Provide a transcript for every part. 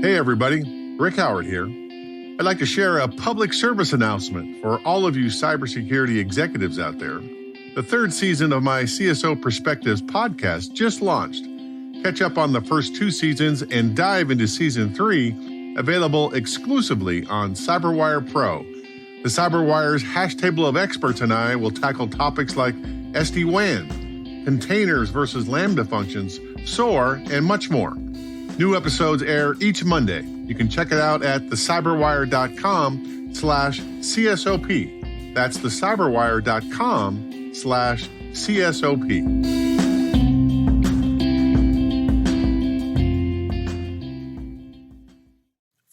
Hey everybody, Rick Howard here. I'd like to share a public service announcement for all of you cybersecurity executives out there. The third season of my CSO Perspectives podcast just launched. Catch up on the first 2 seasons and dive into season 3, available exclusively on CyberWire Pro. The CyberWire's hash table of experts and I will tackle topics like SD-WANs, containers versus Lambda functions, SOAR, and much more. New episodes air each Monday. You can check it out at thecyberwire.com/CSOP. That's thecyberwire.com/CSOP.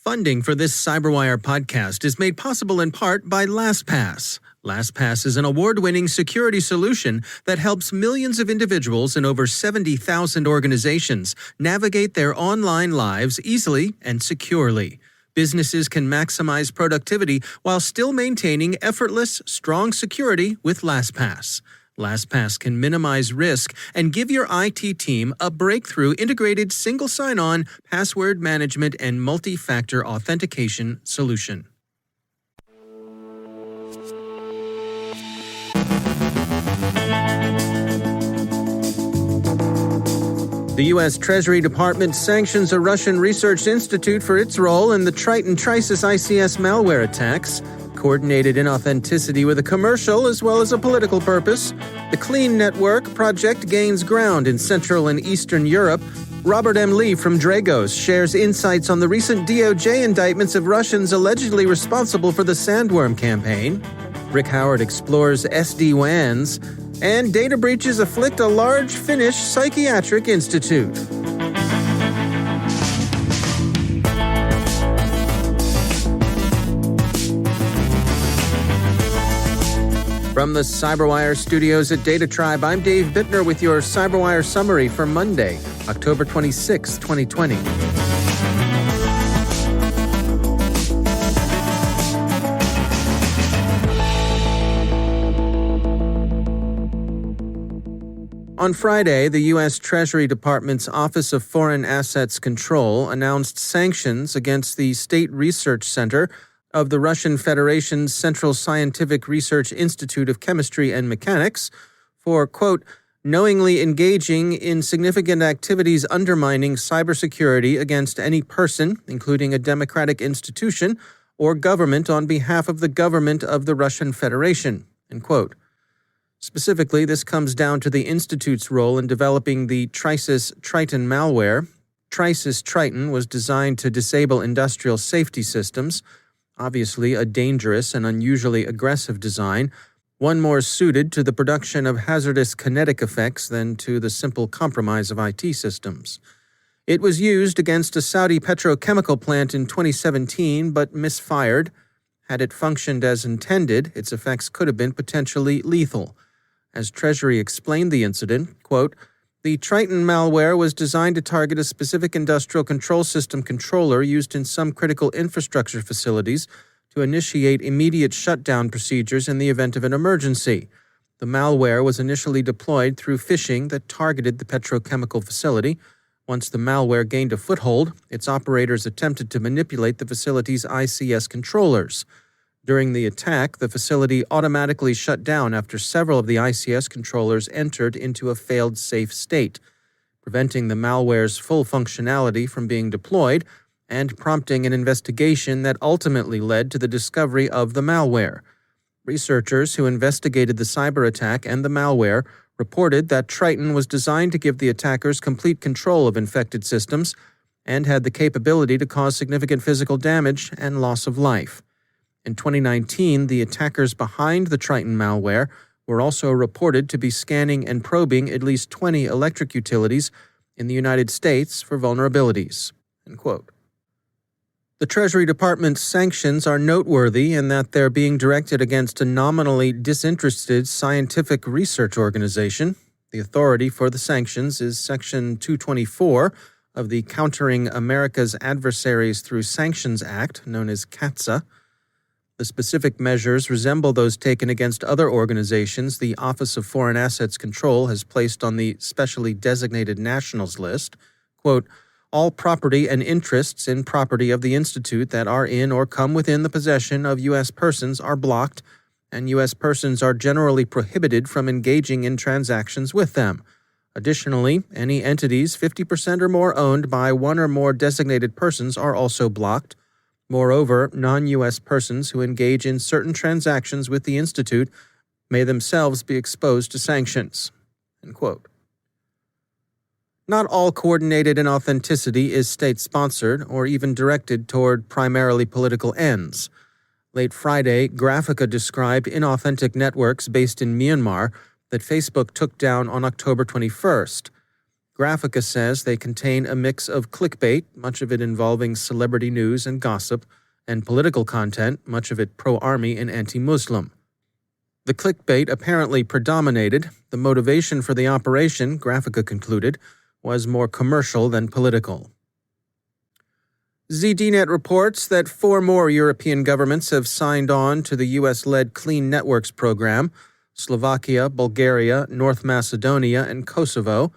Funding for this CyberWire podcast is made possible in part by LastPass. LastPass is an award-winning security solution that helps millions of individuals in over 70,000 organizations navigate their online lives easily and securely. Businesses can maximize productivity while still maintaining effortless, strong security with LastPass. LastPass can minimize risk and give your IT team a breakthrough integrated single sign-on, password management, and multi-factor authentication solution. The US Treasury Department sanctions a Russian research institute for its role in the Triton Trisis ICS malware attacks. Coordinated inauthenticity with a commercial as well as a political purpose. The Clean Network project gains ground in Central and Eastern Europe. Robert M. Lee from Dragos shares insights on the recent DOJ indictments of Russians allegedly responsible for the Sandworm campaign. Rick Howard explores SD-WANs. And data breaches afflict a large Finnish psychiatric institute. From the CyberWire studios at Data Tribe, I'm Dave Bittner with your CyberWire summary for Monday, October 26, 2020. On Friday, the U.S. Treasury Department's Office of Foreign Assets Control announced sanctions against the State Research Center of the Russian Federation's Central Scientific Research Institute of Chemistry and Mechanics for, quote, knowingly engaging in significant activities undermining cybersecurity against any person, including a democratic institution or government on behalf of the government of the Russian Federation, end quote. Specifically, this comes down to the Institute's role in developing the Trisis Triton malware. Trisis Triton was designed to disable industrial safety systems, obviously a dangerous and unusually aggressive design, one more suited to the production of hazardous kinetic effects than to the simple compromise of IT systems. It was used against a Saudi petrochemical plant in 2017, but misfired. Had it functioned as intended, its effects could have been potentially lethal. As Treasury explained the incident, quote, the Triton malware was designed to target a specific industrial control system controller used in some critical infrastructure facilities to initiate immediate shutdown procedures in the event of an emergency. The malware was initially deployed through phishing that targeted the petrochemical facility. Once the malware gained a foothold, its operators attempted to manipulate the facility's ICS controllers. During the attack, the facility automatically shut down after several of the ICS controllers entered into a failed safe state, preventing the malware's full functionality from being deployed and prompting an investigation that ultimately led to the discovery of the malware. Researchers who investigated the cyber attack and the malware reported that Triton was designed to give the attackers complete control of infected systems and had the capability to cause significant physical damage and loss of life. In 2019, the attackers behind the Triton malware were also reported to be scanning and probing at least 20 electric utilities in the United States for vulnerabilities, end quote. The Treasury Department's sanctions are noteworthy in that they're being directed against a nominally disinterested scientific research organization. The authority for the sanctions is Section 224 of the Countering America's Adversaries Through Sanctions Act, known as CATSA. The specific measures resemble those taken against other organizations the Office of Foreign Assets Control has placed on the specially designated nationals list. Quote, All property and interests in property of the Institute that are in or come within the possession of U.S. persons are blocked, and U.S. persons are generally prohibited from engaging in transactions with them. Additionally, any entities 50% or more owned by one or more designated persons are also blocked. Moreover, non-U.S. persons who engage in certain transactions with the Institute may themselves be exposed to sanctions." End quote. Not all coordinated inauthenticity is state-sponsored or even directed toward primarily political ends. Late Friday, Graphica described inauthentic networks based in Myanmar that Facebook took down on October 21st. Graphica says they contain a mix of clickbait, much of it involving celebrity news and gossip, and political content, much of it pro-army and anti-Muslim. The clickbait apparently predominated. The motivation for the operation, Graphica concluded, was more commercial than political. ZDNet reports that 4 more European governments have signed on to the U.S.-led Clean Networks program: Slovakia, Bulgaria, North Macedonia, and Kosovo.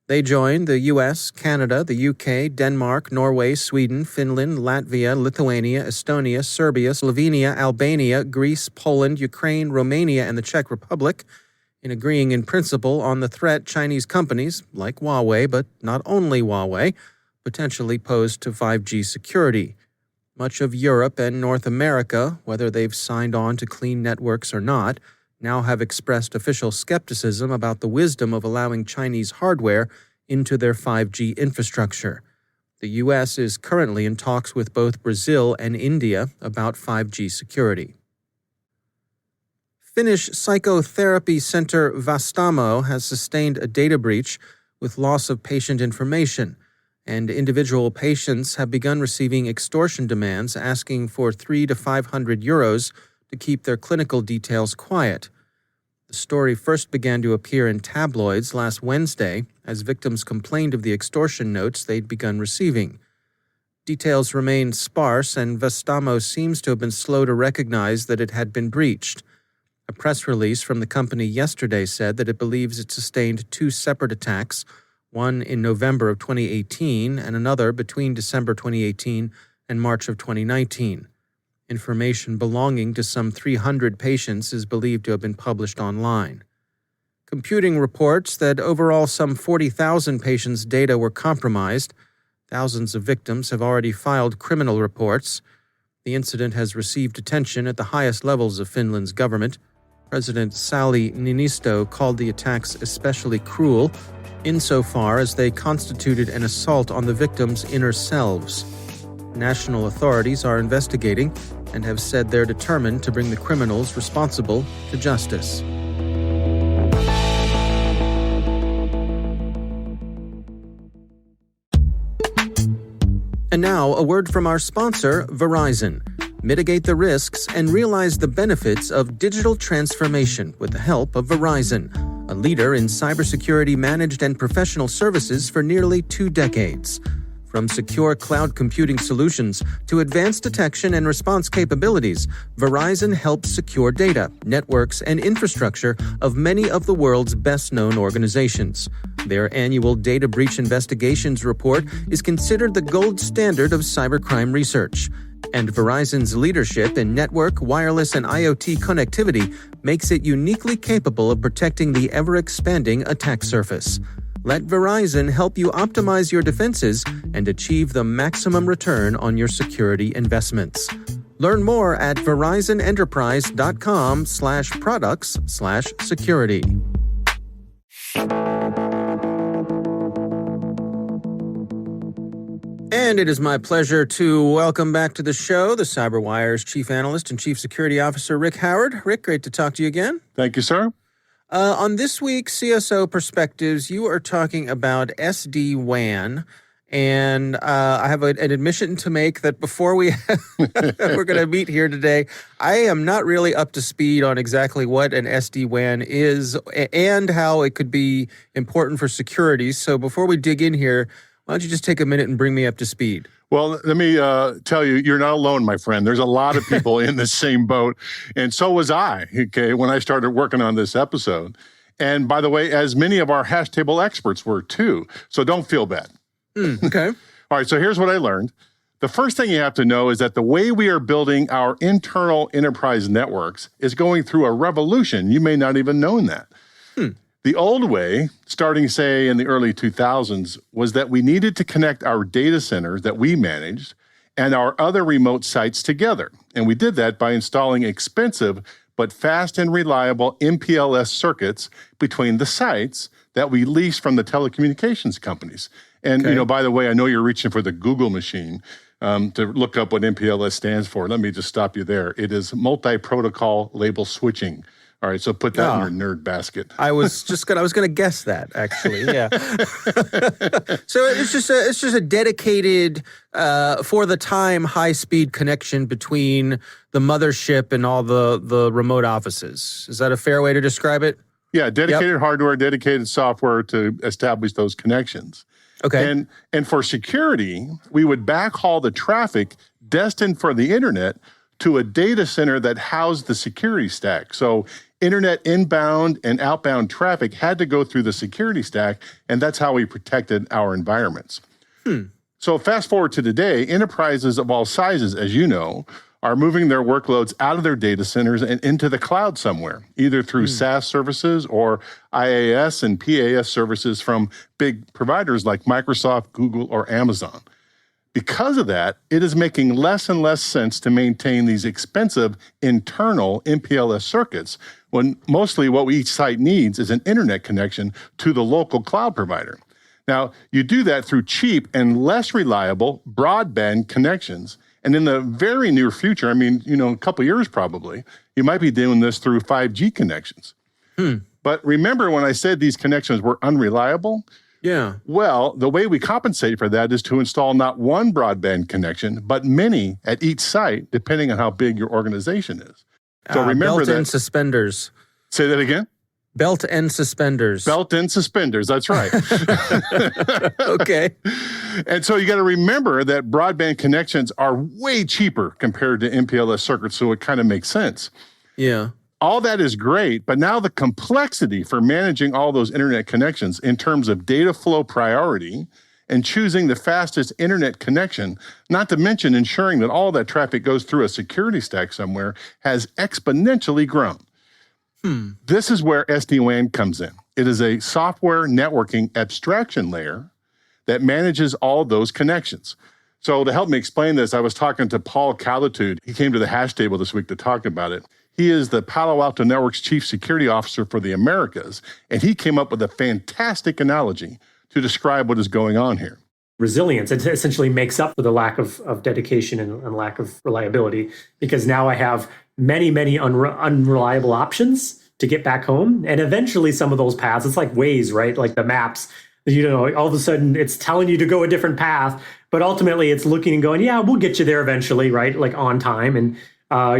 They joined the U.S., Canada, the U.K., Denmark, Norway, Sweden, Finland, Latvia, Lithuania, Estonia, Serbia, Slovenia, Albania, Greece, Poland, Ukraine, Romania, and the Czech Republic, in agreeing in principle on the threat Chinese companies, like Huawei, but not only Huawei, potentially pose to 5G security. Much of Europe and North America, whether they've signed on to clean networks or not, now have expressed official skepticism about the wisdom of allowing Chinese hardware into their 5G infrastructure. The U.S. is currently in talks with both Brazil and India about 5G security. Finnish psychotherapy center Vastaamo has sustained a data breach with loss of patient information, and individual patients have begun receiving extortion demands asking for 300 to 500 euros to keep their clinical details quiet. The story first began to appear in tabloids last Wednesday as victims complained of the extortion notes they'd begun receiving. Details remain sparse, and Vastaamo seems to have been slow to recognize that it had been breached. A press release from the company yesterday said that it believes it sustained 2 separate attacks, one in November of 2018 and another between December 2018 and March of 2019. Information belonging to some 300 patients is believed to have been published online. Computing reports that overall some 40,000 patients' data were compromised. Thousands of victims have already filed criminal reports. The incident has received attention at the highest levels of Finland's government. President Sauli Niinisto called the attacks especially cruel, insofar as they constituted an assault on the victims' inner selves. National authorities are investigating and have said they're determined to bring the criminals responsible to justice. And now, a word from our sponsor, Verizon. Mitigate the risks and realize the benefits of digital transformation with the help of Verizon, a leader in cybersecurity managed and professional services for nearly 2 decades. From secure cloud computing solutions to advanced detection and response capabilities, Verizon helps secure data, networks, and infrastructure of many of the world's best-known organizations. Their annual Data Breach Investigations Report is considered the gold standard of cybercrime research. And Verizon's leadership in network, wireless, and IoT connectivity makes it uniquely capable of protecting the ever-expanding attack surface. Let Verizon help you optimize your defenses and achieve the maximum return on your security investments. Learn more at verizonenterprise.com/products/security. And it is my pleasure to welcome back to the show the CyberWire's Chief Analyst and Chief Security Officer, Rick Howard. Rick, great to talk to you again. Thank you, sir. On this week's CSO Perspectives, you are talking about SD-WAN, and I have an admission to make that before we're going to meet here today, I am not really up to speed on exactly what an SD-WAN is and how it could be important for security. So before we dig in here, why don't you just take a minute and bring me up to speed? Well, let me tell you, you're not alone, my friend. There's a lot of people in the same boat, and so was I, okay, when I started working on this episode. And by the way, as many of our hash table experts were too, so don't feel bad. Okay. All right, so here's what I learned. The first thing you have to know is that the way we are building our internal enterprise networks is going through a revolution. You may not even know that. The old way, starting, say, in the early 2000s, was that we needed to connect our data centers that we managed and our other remote sites together. And we did that by installing expensive but fast and reliable MPLS circuits between the sites that we leased from the telecommunications companies. And, by the way, I know you're reaching for the Google machine to look up what MPLS stands for. Let me just stop you there. It is multi-protocol label switching. All right, so put that in your nerd basket. I was gonna guess that, actually. Yeah. So it's just a dedicated, for the time, high-speed connection between the mothership and all the remote offices. Is that a fair way to describe it? Yeah, dedicated hardware, dedicated software to establish those connections. Okay. And for security, we would backhaul the traffic destined for the internet to a data center that housed the security stack. So internet inbound and outbound traffic had to go through the security stack, and that's how we protected our environments. So fast forward to today, enterprises of all sizes, as you know, are moving their workloads out of their data centers and into the cloud somewhere, either through SaaS services or IaaS and PaaS services from big providers like Microsoft, Google, or Amazon. Because of that, it is making less and less sense to maintain these expensive internal MPLS circuits when mostly what each site needs is an internet connection to the local cloud provider. Now, you do that through cheap and less reliable broadband connections. And in the very near future, a couple years probably, you might be doing this through 5G connections. But remember when I said these connections were unreliable? Yeah. Well, the way we compensate for that is to install not one broadband connection, but many at each site, depending on how big your organization is. So remember belt that. and suspenders. Say that again? Belt and suspenders. Belt and suspenders, that's right. Okay. And so you got to remember that broadband connections are way cheaper compared to MPLS circuits, so it kind of makes sense. Yeah. All that is great, but now the complexity for managing all those internet connections in terms of data flow priority and choosing the fastest internet connection, not to mention ensuring that all that traffic goes through a security stack somewhere, has exponentially grown. This is where SD-WAN comes in. It is a software networking abstraction layer that manages all those connections. So to help me explain this, I was talking to Paul Calitude. He came to the hash table this week to talk about it. He is the Palo Alto Network's Chief Security Officer for the Americas, and he came up with a fantastic analogy to describe what is going on here. Resilience, it essentially makes up for the lack of dedication and lack of reliability, because now I have many unreliable options to get back home. And eventually some of those paths, it's like Waze, right? Like the maps, all of a sudden it's telling you to go a different path, but ultimately it's looking and going, yeah, we'll get you there eventually, right? Like on time. And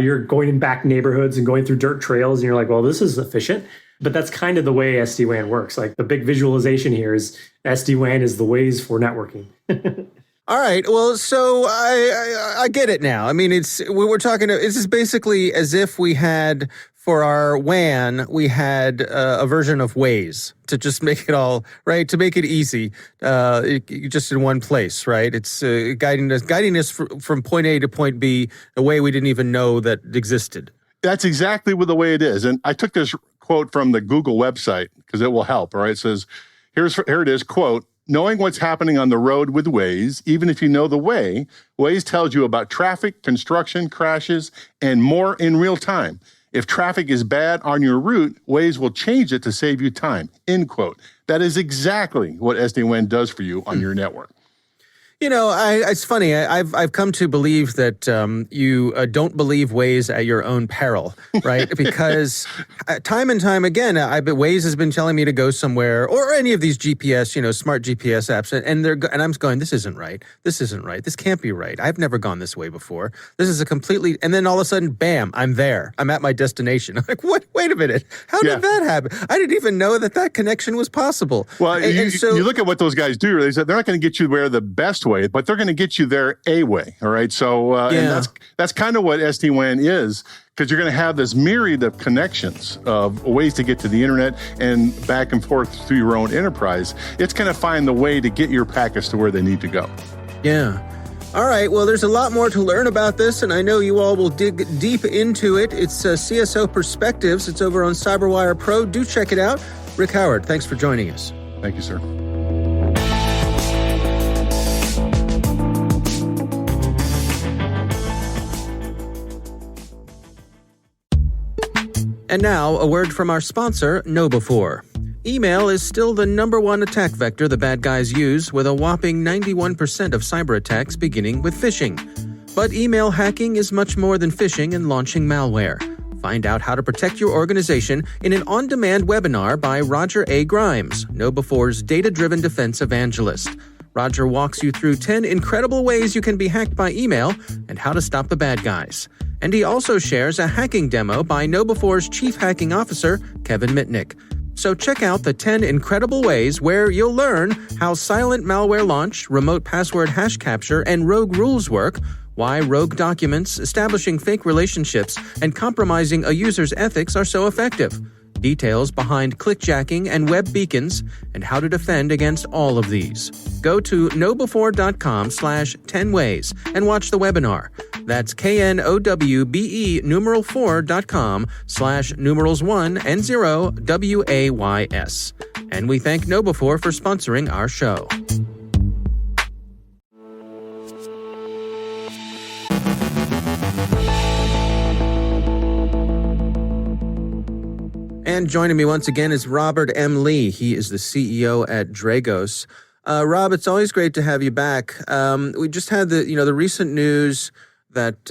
you're going in back neighborhoods and going through dirt trails, and you're like, well, this is efficient. But that's kind of the way SD-WAN works. Like the big visualization here is SD-WAN is the Waze for networking. All right. Well, so I get it now. I mean, we're talking. This is basically as if we had for our WAN, we had a version of Waze to just make it all right, to make it easy, just in one place, right? It's guiding us from point A to point B, a way we didn't even know that existed. That's exactly the way it is. And I took this quote from the Google website because it will help. All right, it says, here it is, quote, knowing what's happening on the road with Waze, even if you know the way, Waze tells you about traffic, construction, crashes, and more in real time. If traffic is bad on your route, Waze will change it to save you time, end quote. That is exactly what SD-WAN does for you on your network. You know, it's funny. I've come to believe that you don't believe Waze at your own peril, right? Because time and time again, Waze has been telling me to go somewhere, or any of these GPS, smart GPS apps, and I'm going, this isn't right. This isn't right. This can't be right. I've never gone this way before. This is and then all of a sudden, bam, I'm there. I'm at my destination. I'm like, what? Wait a minute. How did that happen? I didn't even know that connection was possible. Well, you look at what those guys do. They said they're not going to get you where the best way, but they're going to get you there a way. All right. So and that's kind of what SD-WAN is, because you're going to have this myriad of connections of ways to get to the internet and back and forth through your own enterprise. It's going to find the way to get your packets to where they need to go. Yeah. All right, well, there's a lot more to learn about this, and I know you all will dig deep into it. It's CSO Perspectives. It's over on CyberWire Pro. Do check it out. Rick Howard, thanks for joining us. Thank you, sir. And now, a word from our sponsor, KnowBe4. Email is still the number one attack vector the bad guys use, with a whopping 91% of cyber attacks beginning with phishing. But email hacking is much more than phishing and launching malware. Find out how to protect your organization in an on-demand webinar by Roger A. Grimes, KnowBe4's data-driven defense evangelist. Roger walks you through 10 incredible ways you can be hacked by email and how to stop the bad guys. And he also shares a hacking demo by KnowBe4's Chief Hacking Officer, Kevin Mitnick. So check out the 10 incredible ways where you'll learn how silent malware launch, remote password hash capture, and rogue rules work, why rogue documents, establishing fake relationships, and compromising a user's ethics are so effective, details behind clickjacking and web beacons, and how to defend against all of these. Go to knowbe4.com/10 ways and watch the webinar. That's knowbe4.com/1 and 0 WAYS. And we thank KnowBe4 for sponsoring our show. And joining me once again is Robert M. Lee. He is the CEO at Dragos. Rob, it's always great to have you back. We just had the recent news that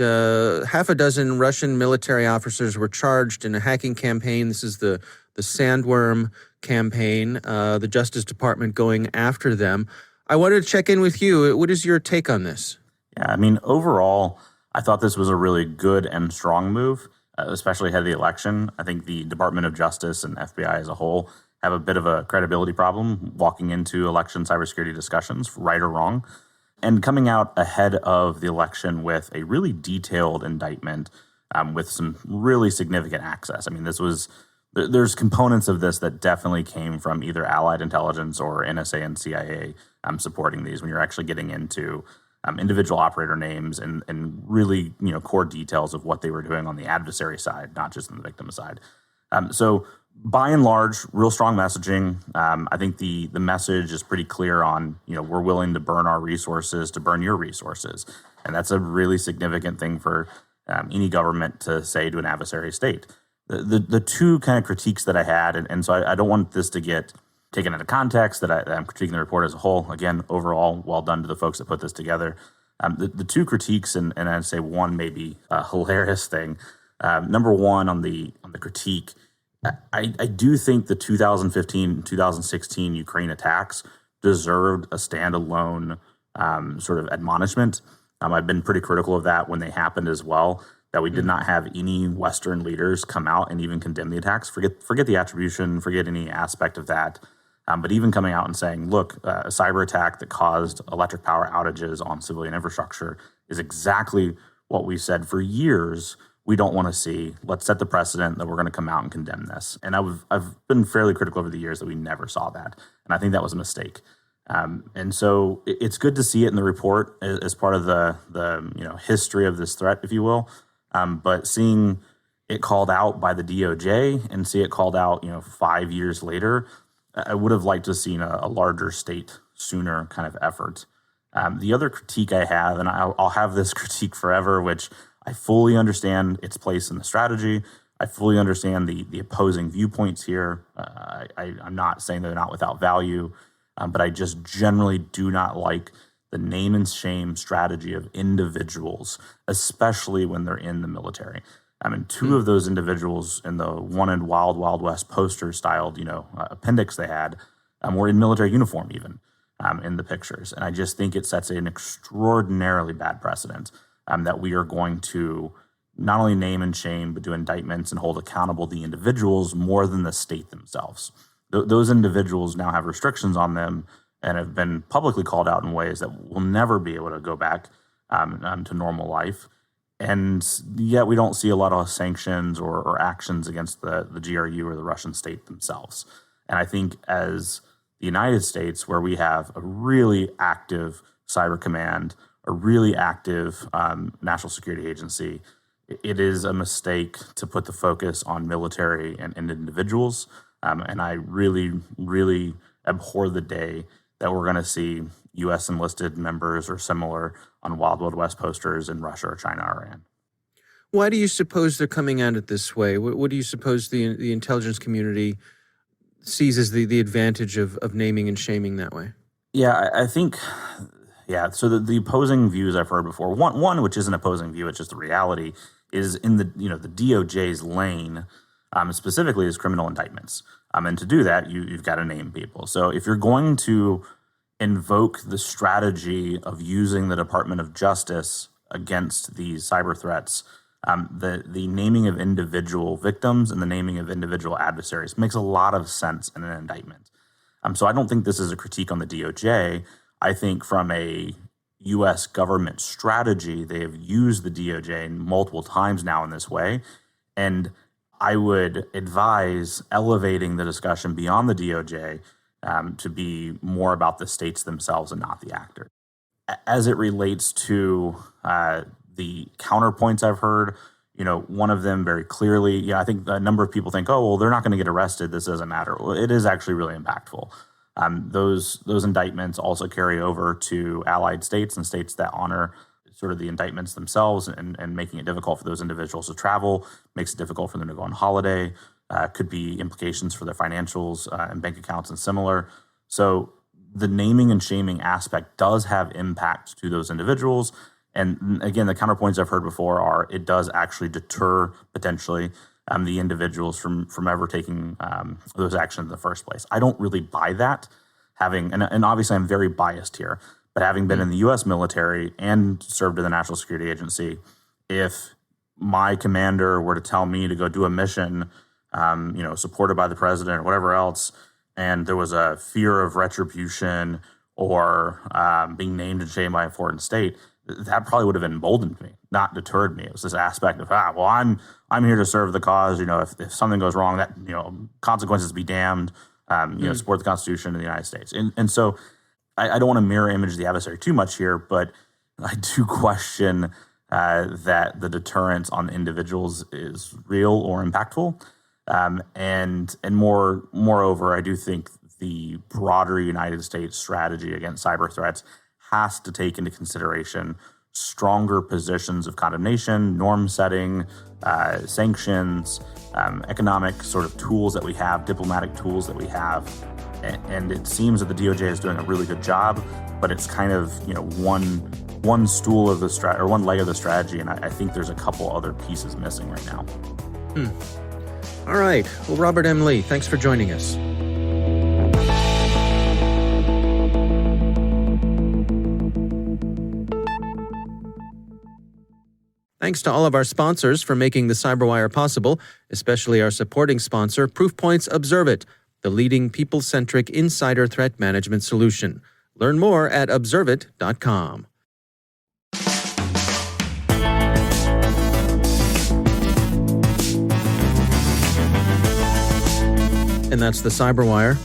half a dozen Russian military officers were charged in a hacking campaign. This is the Sandworm campaign, the Justice Department going after them. I wanted to check in with you. What is your take on this? Yeah, I mean, overall, I thought this was a really good and strong move, especially ahead of the election. I think the Department of Justice and FBI as a whole have a bit of a credibility problem walking into election cybersecurity discussions, right or wrong. And coming out ahead of the election with a really detailed indictment with some really significant access. I mean, there's components of this that definitely came from either Allied Intelligence or NSA and CIA supporting these when you're actually getting into individual operator names and really core details of what they were doing on the adversary side, not just on the victim side. So by and large, real strong messaging. I think the message is pretty clear on, we're willing to burn our resources to burn your resources. And that's a really significant thing for any government to say to an adversary state. The two kind of critiques that I had, and so I don't want this to get taken out of context, that I'm critiquing the report as a whole. Again, overall, well done to the folks that put this together. The two critiques, and I'd say one maybe a hilarious thing. Number one on the critique, I do think the 2015-2016 Ukraine attacks deserved a standalone sort of admonishment. I've been pretty critical of that when they happened as well, that we did not have any Western leaders come out and even condemn the attacks. Forget the attribution, forget any aspect of that. But even coming out and saying, look, a cyber attack that caused electric power outages on civilian infrastructure is exactly what we said for years we don't want to see. Let's set the precedent that we're going to come out and condemn this. And I've been fairly critical over the years that we never saw that. And I think that was a mistake. And so it's good to see it in the report as part of the history of this threat, if you will. But seeing it called out by the DOJ and see it called out 5 years later, I would have liked to have seen a larger state sooner kind of effort. The other critique I have, and I'll have this critique forever, which I fully understand its place in the strategy. I fully understand the opposing viewpoints here. I'm not saying they're not without value, but I just generally do not like the name and shame strategy of individuals, especially when they're in the military. I mean, two of those individuals in the one in Wild Wild West poster styled, appendix they had, were in military uniform even in the pictures. And I just think it sets an extraordinarily bad precedent that we are going to not only name and shame, but do indictments and hold accountable the individuals more than the state themselves. Those individuals now have restrictions on them and have been publicly called out in ways that will never be able to go back to normal life. And yet we don't see a lot of sanctions or actions against the GRU or the Russian state themselves. And I think as the United States, where we have a really active Cyber Command, a really active national security agency. It is a mistake to put the focus on military and individuals. And I really, really abhor the day that we're going to see U.S. enlisted members or similar on Wild Wild West posters in Russia or China or Iran. Why do you suppose they're coming at it this way? What do you suppose the intelligence community sees as the advantage of naming and shaming that way? Yeah, I think, so the opposing views I've heard before, one which isn't opposing view, it's just the reality, is in the DOJ's lane, specifically is criminal indictments. And to do that, you've got to name people. So if you're going to invoke the strategy of using the Department of Justice against these cyber threats, the naming of individual victims and the naming of individual adversaries makes a lot of sense in an indictment. So I don't think this is a critique on the DOJ. I think from a U.S. government strategy, they have used the DOJ multiple times now in this way. And I would advise elevating the discussion beyond the DOJ to be more about the states themselves and not the actor. As it relates to the counterpoints I've heard, one of them very clearly, I think a number of people think, oh, well, they're not going to get arrested. This doesn't matter. Well, it is actually really impactful. Those indictments also carry over to allied states and states that honor sort of the indictments themselves and making it difficult for those individuals to travel, makes it difficult for them to go on holiday, could be implications for their financials and bank accounts and similar. So the naming and shaming aspect does have impact to those individuals. And again, the counterpoints I've heard before are it does actually deter potentially the individuals from ever taking those actions in the first place. I don't really buy that, and obviously I'm very biased here, but having been in the U.S. military and served in the National Security Agency, if my commander were to tell me to go do a mission, supported by the president or whatever else, and there was a fear of retribution or being named and shamed by a foreign state, that probably would have emboldened me, not deterred me. It was this aspect of, I'm here to serve the cause. If something goes wrong, that consequences be damned. Support the Constitution of the United States. And so I don't want to mirror image the adversary too much here, but I do question that the deterrence on individuals is real or impactful. And moreover, I do think the broader United States strategy against cyber threats has to take into consideration stronger positions of condemnation, norm setting, sanctions, economic sort of tools that we have, diplomatic tools that we have. And it seems that the DOJ is doing a really good job, but it's kind of, one stool of the or one leg of the strategy. And I think there's a couple other pieces missing right now. All right. Well, Robert M. Lee, thanks for joining us. Thanks to all of our sponsors for making the CyberWire possible, especially our supporting sponsor, Proofpoint's Observit, the leading people-centric insider threat management solution. Learn more at observit.com. And that's the CyberWire.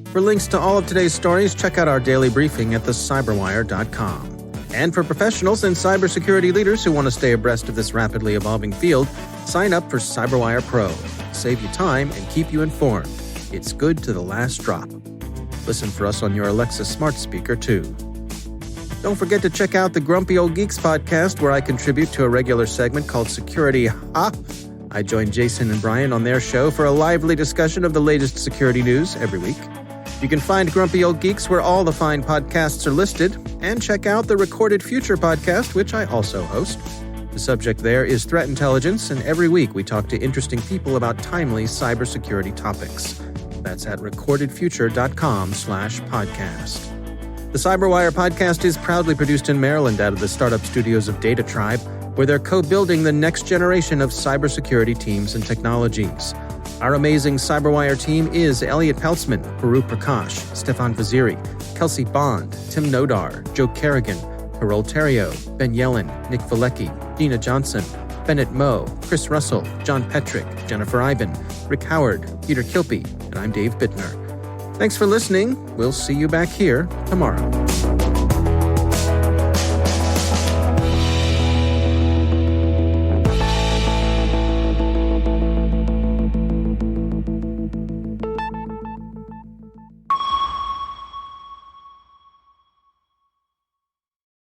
For links to all of today's stories, check out our daily briefing at thecyberwire.com. And for professionals and cybersecurity leaders who want to stay abreast of this rapidly evolving field, sign up for CyberWire Pro. Save you time and keep you informed. It's good to the last drop. Listen for us on your Alexa smart speaker, too. Don't forget to check out the Grumpy Old Geeks podcast, where I contribute to a regular segment called Security Ha! I join Jason and Brian on their show for a lively discussion of the latest security news every week. You can find Grumpy Old Geeks where all the fine podcasts are listed, and check out the Recorded Future podcast, which I also host. The subject there is threat intelligence, and every week we talk to interesting people about timely cybersecurity topics. That's at recordedfuture.com/podcast. The CyberWire podcast is proudly produced in Maryland out of the startup studios of Data Tribe, where they're co-building the next generation of cybersecurity teams and technologies. Our amazing CyberWire team is Elliot Peltzman, Puru Prakash, Stefan Vaziri, Kelsey Bond, Tim Nodar, Joe Kerrigan, Carol Terrio, Ben Yellen, Nick Valecki, Dina Johnson, Bennett Moe, Chris Russell, John Petrick, Jennifer Iben, Rick Howard, Peter Kilpie, and I'm Dave Bittner. Thanks for listening. We'll see you back here tomorrow.